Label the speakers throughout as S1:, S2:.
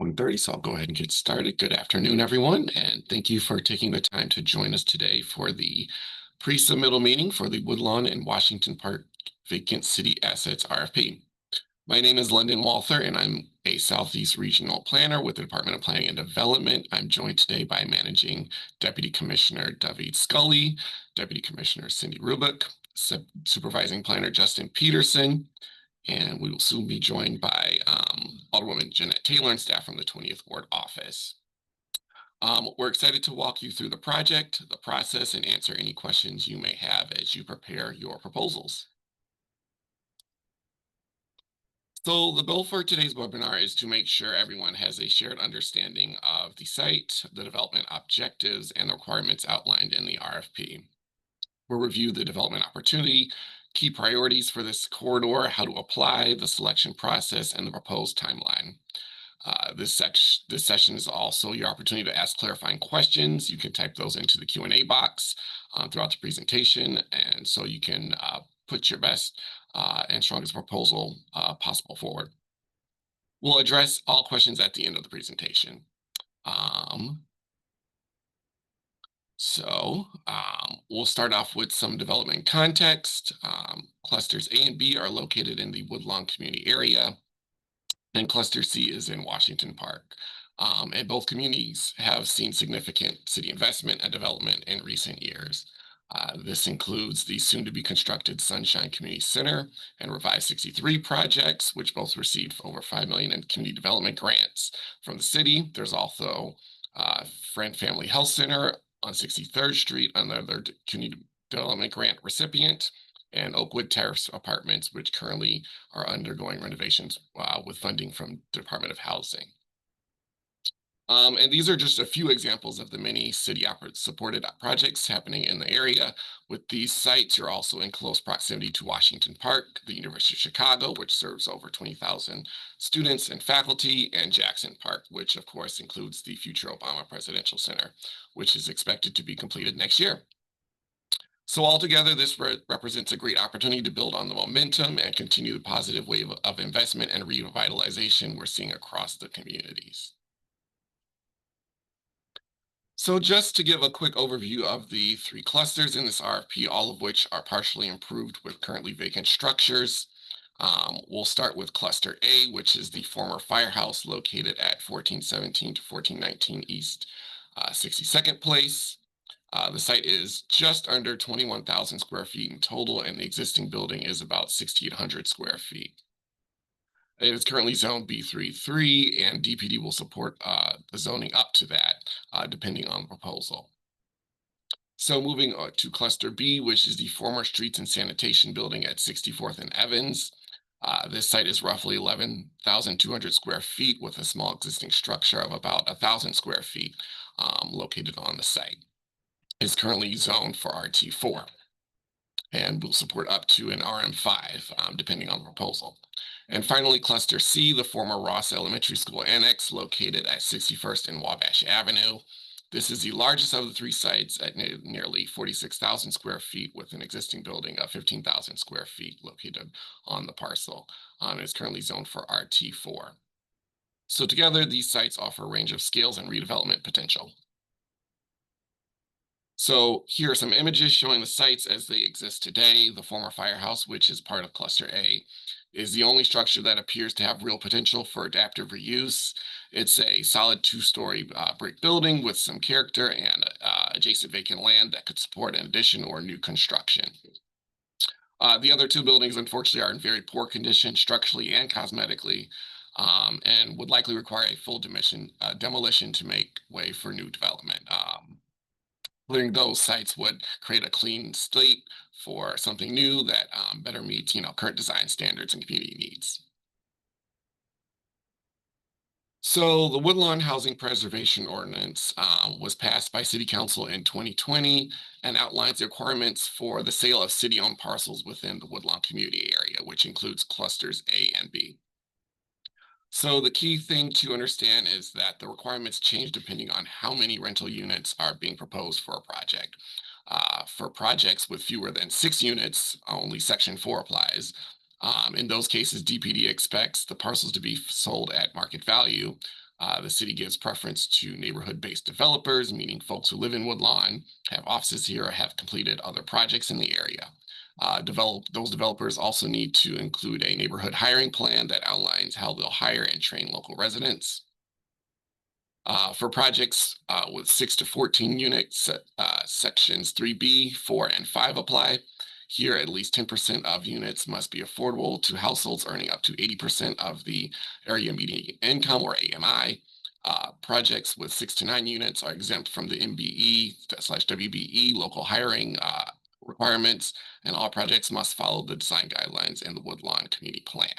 S1: 1:30, so I'll go ahead and get started. Good afternoon, everyone, and thank you for taking the time to join us today for the pre-submittal meeting for the Woodlawn and Washington Park Vacant City Assets RFP. My name is London Walther, and I'm a Southeast Regional Planner with the Department of Planning and Development. I'm joined today by Managing Deputy Commissioner David Scully, Deputy Commissioner Cindy Rubick, Supervising Planner Justin Peterson, and we will soon be joined by Alderwoman Jeanette Taylor and staff from the 20th Ward office. We're excited to walk you through the project, the process, and answer any questions you may have as you prepare your proposals. So the goal for today's webinar is to make sure everyone has a shared understanding of the site, the development objectives, and the requirements outlined in the RFP. We'll review the development opportunity, key priorities for this corridor, how to apply, the selection process, and the proposed timeline. This session is also your opportunity to ask clarifying questions. You can type those into the Q&A box throughout the presentation, and so you can put your best and strongest proposal possible forward. We'll address all questions at the end of the presentation. We'll start off with some development context. Clusters A and B are located in the Woodlawn community area, and Cluster C is in Washington Park. And both communities have seen significant city investment and development in recent years. This includes the soon-to-be constructed Sunshine Community Center and Revised 63 projects, which both received over $5 million in community development grants from the city. There's also Friend Family Health Center on 63rd Street, another community development grant recipient, and Oakwood Terrace Apartments, which currently are undergoing renovations with funding from the Department of Housing. And these are just a few examples of the many city-supported projects happening in the area. With these sites, you're also in close proximity to Washington Park, the University of Chicago, which serves over 20,000 students and faculty, and Jackson Park, which of course includes the future Obama Presidential Center, which is expected to be completed next year. So altogether, this represents a great opportunity to build on the momentum and continue the positive wave of investment and revitalization we're seeing across the communities. So just to give a quick overview of the three clusters in this RFP, all of which are partially improved with currently vacant structures. We'll start with Cluster A, which is the former firehouse located at 1417 to 1419 East 62nd Place. The site is just under 21,000 square feet in total, and the existing building is about 6,800 square feet. It is currently zoned B33, and DPD will support the zoning up to that, depending on the proposal. So moving to Cluster B, which is the former Streets and Sanitation building at 64th and Evans. This site is roughly 11,200 square feet with a small existing structure of about 1,000 square feet located on the site. It's currently zoned for RT4 and will support up to an RM5, depending on the proposal. And finally, Cluster C, the former Ross Elementary School Annex located at 61st and Wabash Avenue. This is the largest of the three sites at nearly 46,000 square feet with an existing building of 15,000 square feet located on the parcel. It's currently zoned for RT4. So together, these sites offer a range of scales and redevelopment potential. So here are some images showing the sites as they exist today. The former firehouse, which is part of Cluster A, is the only structure that appears to have real potential for adaptive reuse. It's a solid two-story brick building with some character and adjacent vacant land that could support an addition or new construction. The other two buildings, unfortunately, are in very poor condition structurally and cosmetically, and would likely require a full demolition to make way for new development. Clearing those sites would create a clean slate for something new that better meets, current design standards and community needs. So the Woodlawn Housing Preservation Ordinance was passed by City Council in 2020 and outlines the requirements for the sale of city-owned parcels within the Woodlawn community area, which includes clusters A and B. So the key thing to understand is that the requirements change depending on how many rental units are being proposed for a project. For projects with fewer than 6 units, only Section 4 applies. In those cases, DPD expects the parcels to be sold at market value. The city gives preference to neighborhood-based developers, meaning folks who live in Woodlawn, have offices here, or have completed other projects in the area. Those developers also need to include a neighborhood hiring plan that outlines how they'll hire and train local residents. For projects with 6 to 14 units, sections 3B, 4, and 5 apply. Here, at least 10% of units must be affordable to households earning up to 80% of the area median income, or AMI. Projects with 6 to 9 units are exempt from the MBE/WBE local hiring requirements, and all projects must follow the design guidelines in the Woodlawn Community Plan.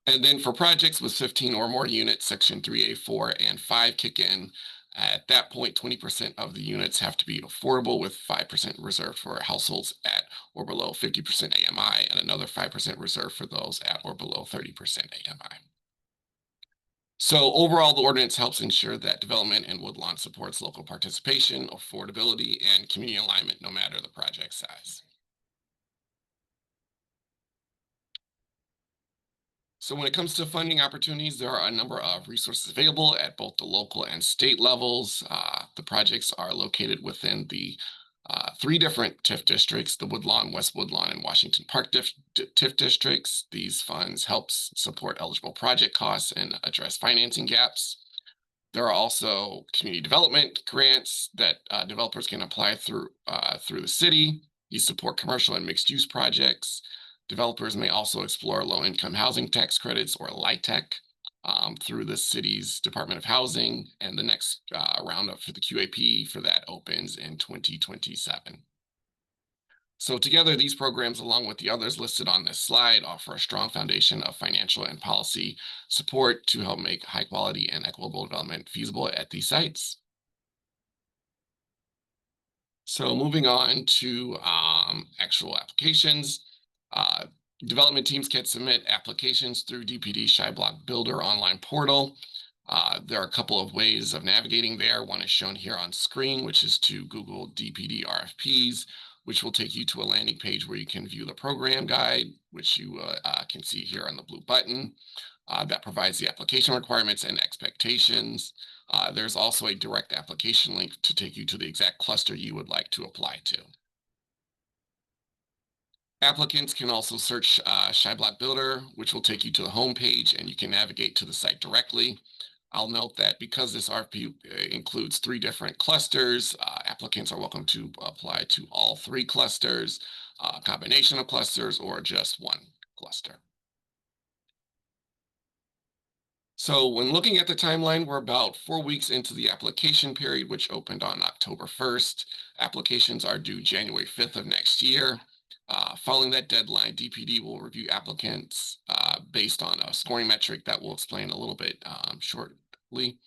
S1: And then for projects with 15 or more units, section 3A, 4, and 5 kick in. At that point, 20% of the units have to be affordable, with 5% reserved for households at or below 50% AMI, and another 5% reserved for those at or below 30% AMI. So overall, the ordinance helps ensure that development in Woodlawn supports local participation, affordability, and community alignment, no matter the project size. So when it comes to funding opportunities, there are a number of resources available at both the local and state levels. The projects are located within the three different TIF districts: the Woodlawn, West Woodlawn, and Washington Park TIF districts. These funds help support eligible project costs and address financing gaps. There are also community development grants that developers can apply through the city. These support commercial and mixed use projects. Developers may also explore low income housing tax credits, or LIHTC, through the city's Department of Housing, and the next roundup for the QAP for that opens in 2027. So together, these programs, along with the others listed on this slide, offer a strong foundation of financial and policy support to help make high quality and equitable development feasible at these sites. So moving on to actual applications. Uh, Development teams can submit applications through DPD ShyBlock Builder online portal. There are a couple of ways of navigating there. One is shown here on screen, which is to Google DPD RFPs, which will take you to a landing page where you can view the program guide, which you can see here on the blue button. That provides the application requirements and expectations. There's also a direct application link to take you to the exact cluster you would like to apply to. Applicants can also search ShyBlock Builder, which will take you to the home page, and you can navigate to the site directly. I'll note that because this RFP includes three different clusters, applicants are welcome to apply to all three clusters, a combination of clusters, or just one cluster. So when looking at the timeline, we're about 4 weeks into the application period, which opened on October 1st. Applications are due January 5th of next year. Following that deadline, DPD will review applicants based on a scoring metric that we'll explain a little bit shortly.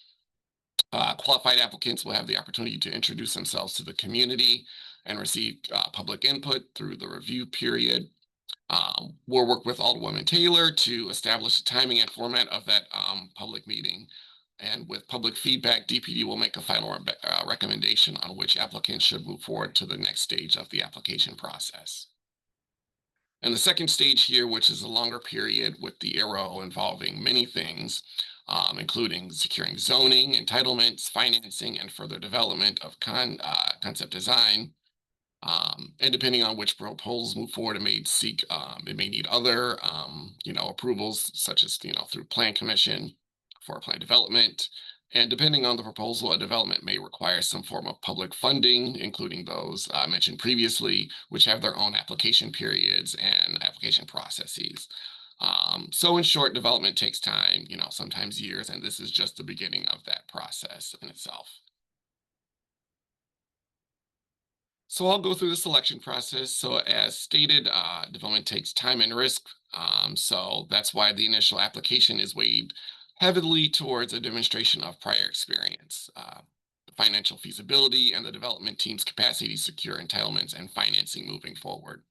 S1: Qualified applicants will have the opportunity to introduce themselves to the community and receive public input through the review period. We'll work with Alderwoman Taylor to establish the timing and format of that public meeting. And with public feedback, DPD will make a final recommendation on which applicants should move forward to the next stage of the application process. And the second stage here, which is a longer period with the arrow involving many things, including securing zoning, entitlements, financing, and further development of concept design. And depending on which proposals move forward, it may need other, approvals, such as, through Plan Commission for plan development. And depending on the proposal, a development may require some form of public funding, including those mentioned previously, which have their own application periods and application processes. So in short, development takes time, sometimes years, and this is just the beginning of that process in itself. So I'll go through the selection process. So as stated, development takes time and risk. So that's why the initial application is weighed heavily towards a demonstration of prior experience, the financial feasibility, and the development team's capacity to secure entitlements and financing moving forward.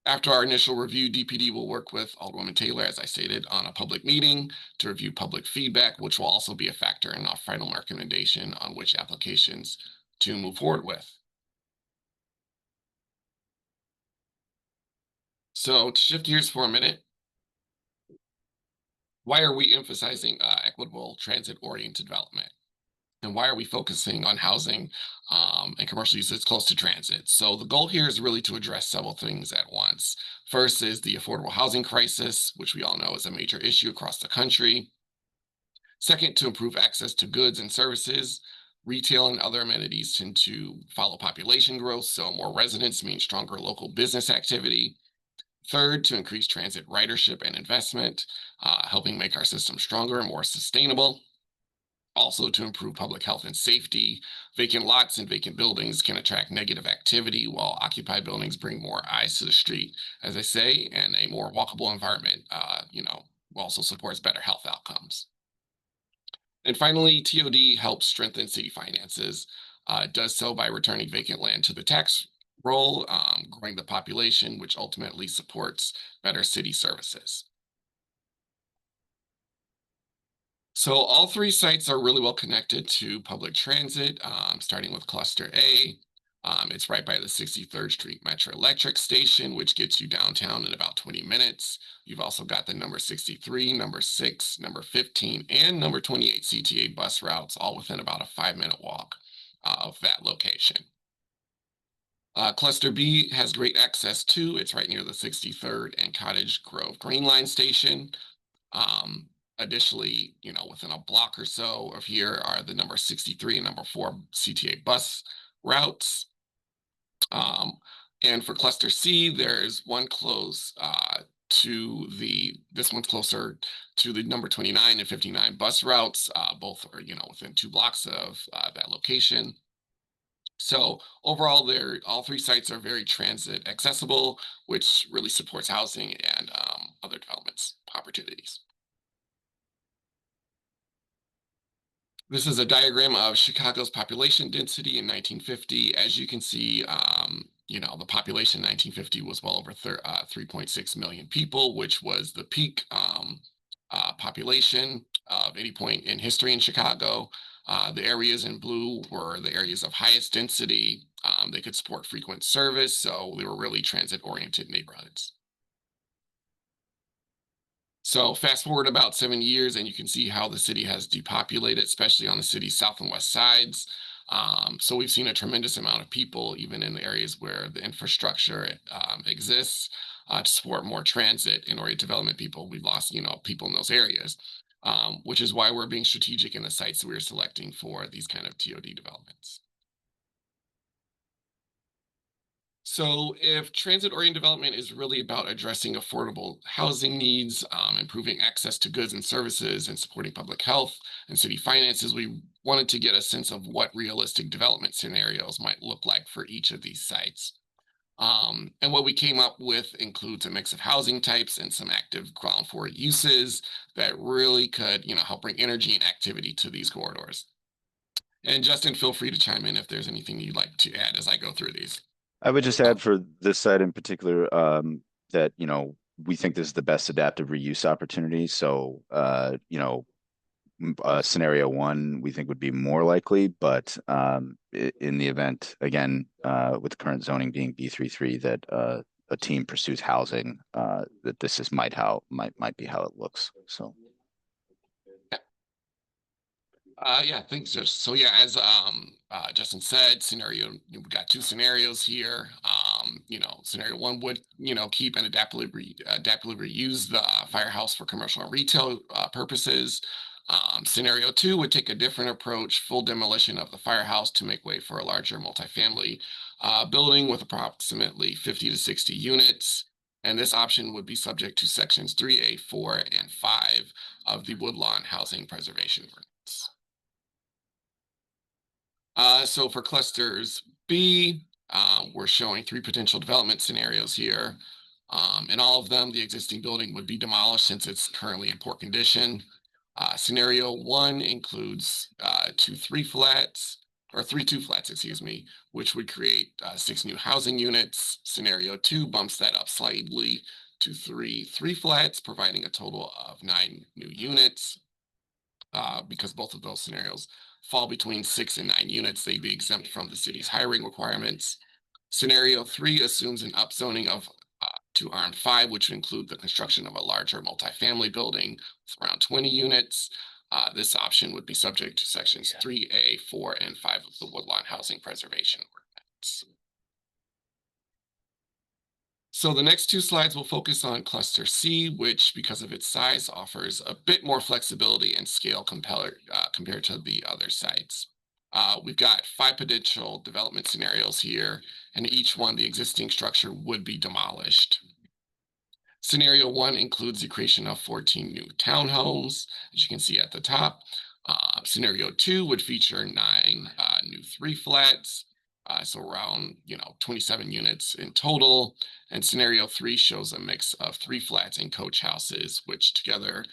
S1: After our initial review, DPD will work with Alderwoman Taylor, as I stated, on a public meeting to review public feedback, which will also be a factor in our final recommendation on which applications to move forward with. So to shift gears for a minute, Why are we emphasizing equitable transit-oriented development? And why are we focusing on housing and commercial uses close to transit? So the goal here is really to address several things at once. First is the affordable housing crisis, which we all know is a major issue across the country. Second, to improve access to goods and services. Retail and other amenities tend to follow population growth, so more residents mean stronger local business activity. Third, to increase transit ridership and investment, helping make our system stronger and more sustainable. Also, to improve public health and safety. Vacant lots and vacant buildings can attract negative activity, while occupied buildings bring more eyes to the street, as I say, and a more walkable environment, also supports better health outcomes. And finally, TOD helps strengthen city finances. It does so by returning vacant land to the tax roll, growing the population, which ultimately supports better city services. So all three sites are really well connected to public transit, starting with Cluster A. It's right by the 63rd Street Metro Electric Station, which gets you downtown in about 20 minutes. You've also got the number 63, number 6, number 15, and number 28 CTA bus routes, all within about a 5-minute walk of that location. Cluster B has great access too. It's right near the 63rd and Cottage Grove Green Line Station. Um, Additionally, within a block or so of here are the number 63 and number 4 CTA bus routes. Um, and for cluster C, there's one close this one's closer to the number 29 and 59 bus routes. Both are, within 2 blocks of that location. So overall, all three sites are very transit accessible, which really supports housing and other developments opportunities. This is a diagram of Chicago's population density in 1950. As you can see, the population in 1950 was well over 3.6 million people, which was the peak population of any point in history in Chicago. The areas in blue were the areas of highest density. They could support frequent service, so they were really transit-oriented neighborhoods. So fast forward about 7 years, and you can see how the city has depopulated, especially on the city's south and west sides. So we've seen a tremendous amount of people, even in the areas where the infrastructure exists, to support more transit in order to development people. We've lost, people in those areas, which is why we're being strategic in the sites that we're selecting for these kind of TOD developments. So, if transit oriented development is really about addressing affordable housing needs, improving access to goods and services, and supporting public health and city finances, we wanted to get a sense of what realistic development scenarios might look like for each of these sites. And what we came up with includes a mix of housing types and some active ground floor uses that really could, help bring energy and activity to these corridors. And Justin, feel free to chime in if there's anything you'd like to add as I go through these.
S2: I would just add for this site in particular, that, we think this is the best adaptive reuse opportunity. So, scenario one, we think would be more likely, but in the event, again, with the current zoning being B33, that a team pursues housing, that this is might be how it looks. So.
S1: Yeah, thanks. So yeah, as Justin said, we've got two scenarios here. Scenario one would keep and adaptively reuse the firehouse for commercial and retail purposes. Scenario two would take a different approach, full demolition of the firehouse to make way for a larger multifamily building with approximately 50 to 60 units. And this option would be subject to sections 3A, 4, and 5 of the Woodlawn Housing Preservation Ordinance. So for clusters B, we're showing 3 potential development scenarios here. In all of them, the existing building would be demolished since it's currently in poor condition. Scenario 1 includes 3 2 flats, excuse me, which would create 6 new housing units. Scenario 2 bumps that up slightly to 3 flats, providing a total of 9 new units. Because both of those scenarios fall between 6 and 9 units, they'd be exempt from the city's hiring requirements. Scenario 3 assumes an upzoning of to RM5, which would include the construction of a larger multifamily building with around 20 units. This option would be subject to sections 3A, 4, and 5 of the Woodlawn Housing Preservation Ordinance. So the next two slides will focus on cluster C, which, because of its size, offers a bit more flexibility and scale compared to the other sites. We've got 5 potential development scenarios here, and each one, the existing structure would be demolished. Scenario 1 includes the creation of 14 new townhomes, as you can see at the top. Scenario 2 would feature 9 new 3 flats, so around 27 units in total. And scenario 3 shows a mix of 3 flats and coach houses, which together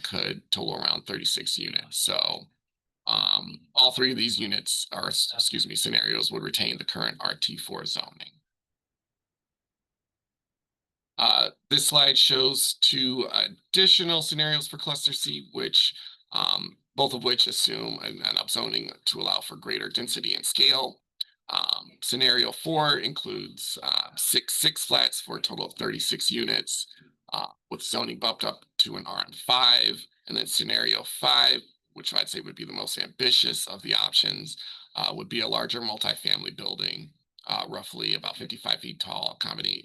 S1: could total around 36 units. So all 3 of these units, or excuse me, scenarios would retain the current RT4 zoning. This slide shows 2 additional scenarios for cluster C, which both of which assume an upzoning to allow for greater density and scale. Scenario 4 includes 6 flats for a total of 36 units, with zoning bumped up to an RM5. And then scenario 5, which I'd say would be the most ambitious of the options, would be a larger multifamily building, roughly about 55 feet tall,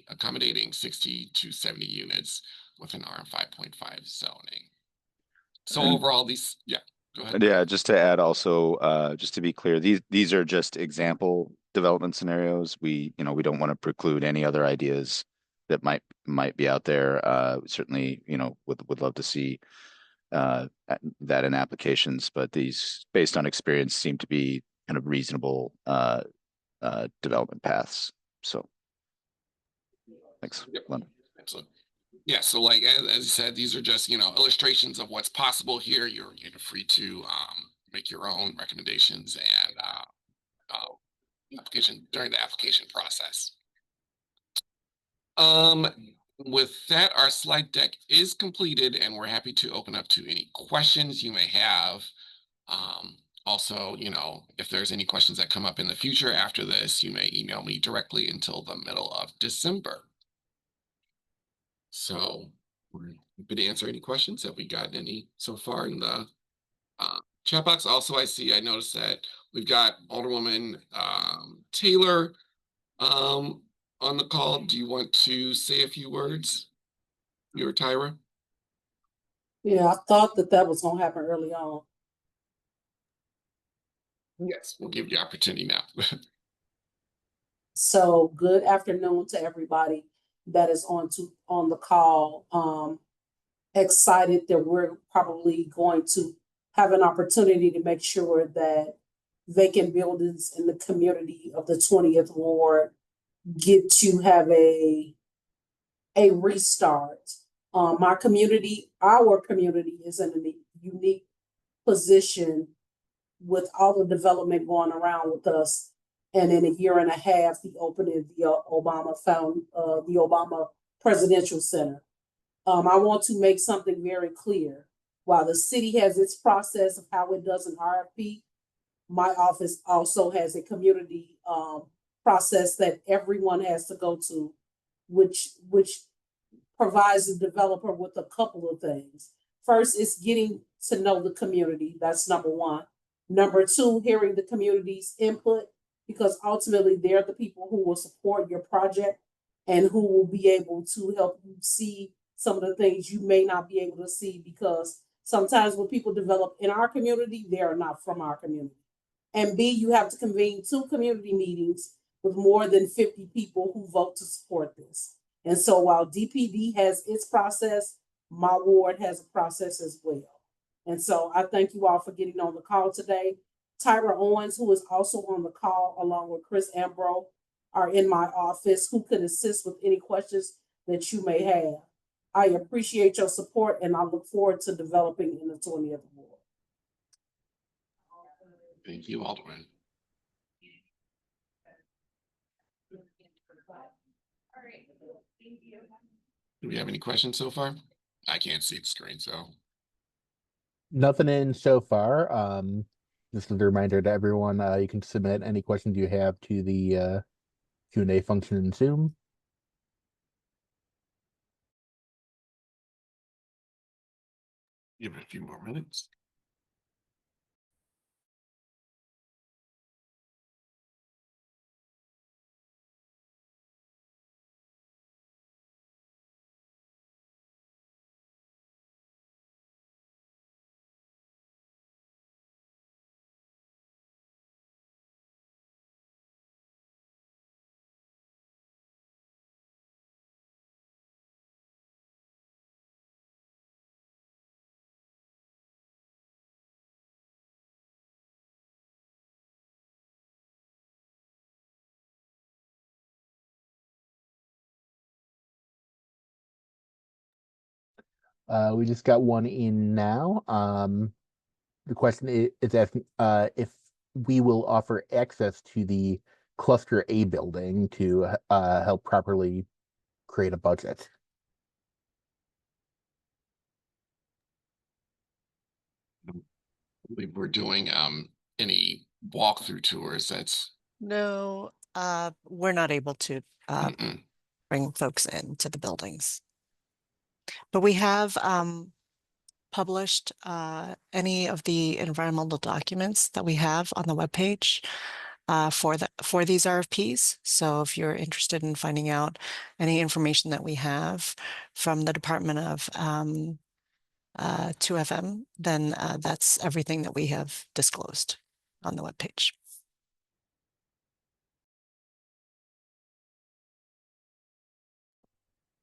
S1: accommodating 60 to 70 units with an RM 5.5 zoning. So
S2: And-
S1: overall, yeah, go ahead.
S2: Yeah, just to add also, just to be clear, these are just example development scenarios. We don't want to preclude any other ideas that might be out there. Certainly, would love to see that in applications, but these, based on experience, seem to be kind of reasonable development paths. So, thanks.
S1: Yep. Excellent. Yeah, so like as you said, these are just illustrations of what's possible here. You're free to make your own recommendations and application during the application process. With that, our slide deck is completed, and we're happy to open up to any questions you may have. Also, if there's any questions that come up in the future after this, you may email me directly until the middle of December. So we're happy to answer any questions. Have we gotten any so far in the chat box? Also, I noticed that we've got Alderwoman Taylor on the call. Do you want to say a few words? You or Tyra?
S3: Yeah, I thought that was gonna happen early on.
S1: Yes, we'll give you opportunity now.
S3: So good afternoon to everybody that is on the call. Excited that we're probably going to have an opportunity to make sure that vacant buildings in the community of the 20th Ward get to have a restart. Our community is in a unique position with all the development going around with us. And in a year and a half, the opening of the Obama Presidential Center. I want to make something very clear. While the city has its process of how it does an RFP, my office also has a community process that everyone has to go to, which provides the developer with a couple of things. First, it's getting to know the community. That's number one. Number two, hearing the community's input, because ultimately they're the people who will support your project and who will be able to help you see some of the things you may not be able to see, because sometimes when people develop in our community, they are not from our community. And B, you have to convene 2 community meetings with more than 50 people who vote to support this. And so while DPD has its process, my ward has a process as well. And so I thank you all for getting on the call today. Tyra Owens, who is also on the call, along with Chris Ambrose, are in my office who can assist with any questions that you may have. I appreciate your support, and I look forward to developing in the 20th Ward.
S1: Thank you, Alderman. Do we have any questions so far? I can't see the screen, so.
S4: Nothing in so far. Just a reminder to everyone, you can submit any questions you have to the Q&A function in Zoom.
S1: Give it a few more minutes.
S4: We just got one in now. The question is asking if we will offer access to the Cluster A building to help properly create a budget.
S1: I believe we're doing any walkthrough tours. That's
S5: No, we're not able to
S1: mm-mm.
S5: bring folks into the buildings. But we have published any of the environmental documents that we have on the webpage for these RFPs. So if you're interested in finding out any information that we have from the Department of 2FM, then that's everything that we have disclosed on the webpage.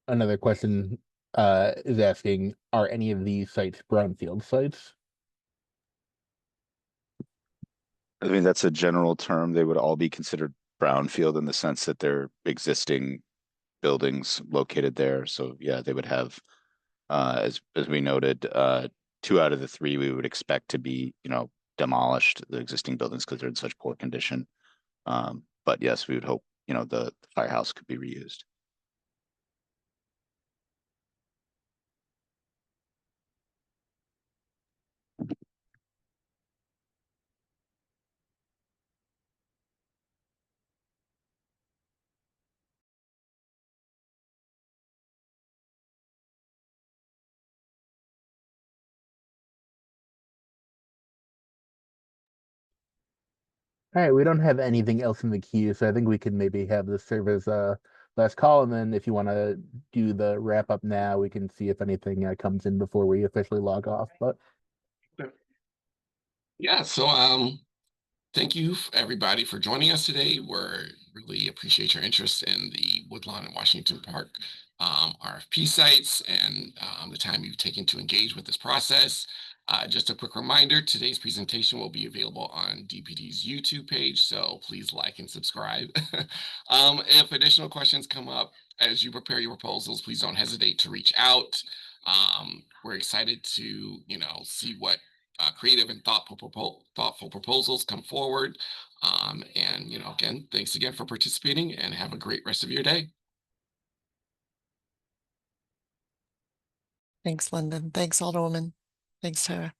S4: Another question is asking, are any of these sites brownfield sites?
S2: I mean, that's a general term. They would all be considered brownfield in the sense that they're existing buildings located there. So yeah, they would have, as we noted, 2 out of the 3 we would expect to be, demolished, the existing buildings, because they're in such poor condition. But yes, we would hope, the firehouse could be reused.
S4: All right, we don't have anything else in the queue, so I think we could maybe have this serve as a last call, and then if you want to do the wrap up now, we can see if anything comes in before we officially log off. But
S1: Yeah. So thank you everybody for joining us today. We're really appreciate your interest in the Woodlawn and Washington Park RFP sites and the time you've taken to engage with this process. Just a quick reminder, today's presentation will be available on DPD's YouTube page, so please like and subscribe. If additional questions come up as you prepare your proposals, please don't hesitate to reach out. We're excited to, see what creative and thoughtful proposals come forward. And, again, thanks again for participating and have a great rest of your day.
S5: Thanks, Lyndon. Thanks, Alderwoman. Thanks, Sarah.